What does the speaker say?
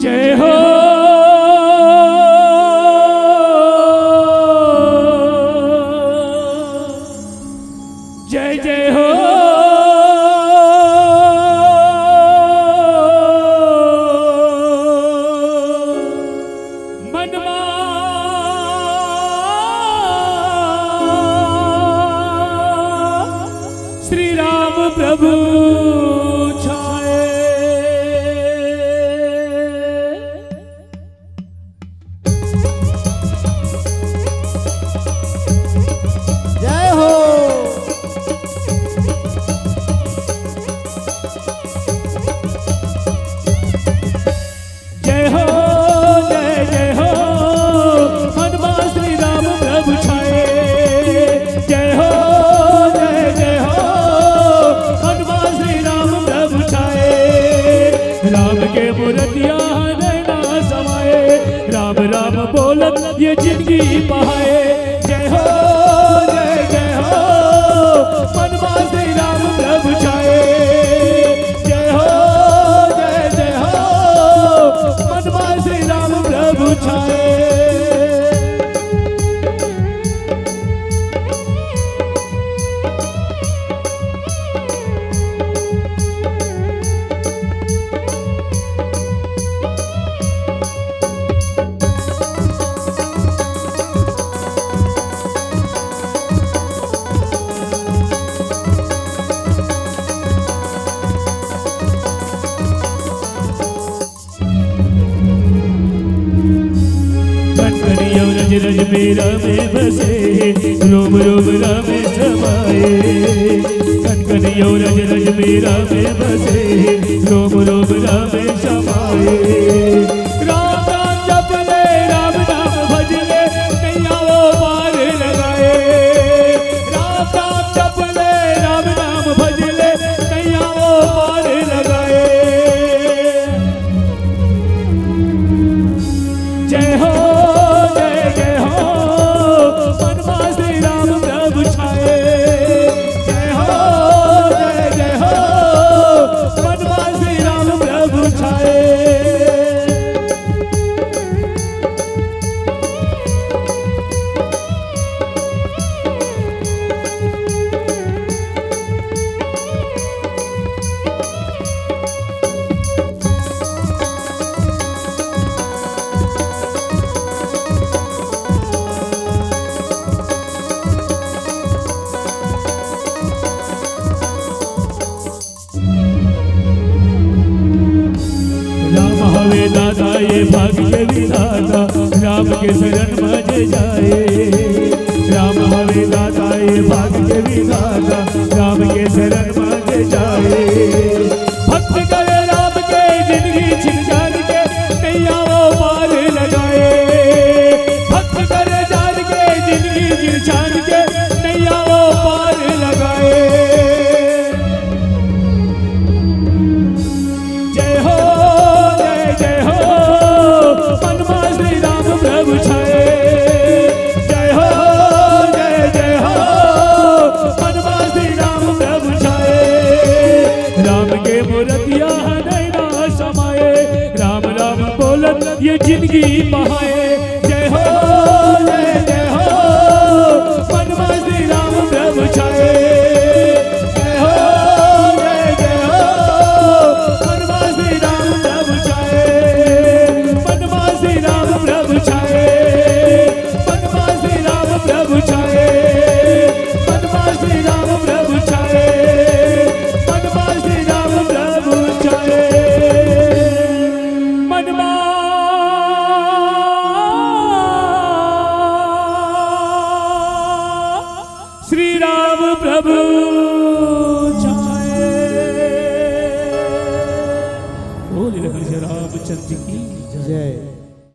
जय हो जय जय हो मनमा श्री राम प्रभु छाए। जय हो जय हो जय हो हनुमान श्री राम प्रभु छाए। जय हो जय हो हनुमान श्री राम प्रभु छाए। राम के मूर्तिया नैना समाए, राम राम बोलत ये जिंदगी बहाए। जय हो जय हो हनुमान श्री राम प्रभु छाए। जय हो हनुमान श्री राम प्रभु छाए। रज रज मेरा में बसे, रोम रोम राम समाए। कनकनियो रज रज मेरा में बसे, रोम रोम राम समाए। राम नाम जप ले, राम नाम भज ले, नैया वो पार लगाए। राम नाम जप ले, राम नाम भज ले, नैया वो पार लगाए। जय हो दादा ये भाग्य विधाता, राम के शरण मज जाए। राम हवे दाता ये भाग्य विधाता, राम के शरण मज जाए। भक्त करे राम के जिंदगी छिन जान के, नैया वो पार लगाए। भक्त करे जान के जिंदगी छिन जान के, नैया वो पार लगाए। जय हो हनुमान श्री राम प्रभु छाए। जय हो हनुमान श्री राम प्रभु छाए। राम के मूर्तिया नैना समाए, राम राम बोलत ये जिंदगी बहाए। जय हो हनुमान श्री राम प्रभु छाए। जय हो हनुमान श्री राम प्रभु छाए। हनुमान श्री राम प्रभु छाए। हनुमान श्री राम प्रभु छाए। हनुमान श्री राम प्रभु छाए। हनुमान श्री राम प्रभु छाए। हनुमान श्री राम प्रभु छाए। बोल रामचंद्र की जय।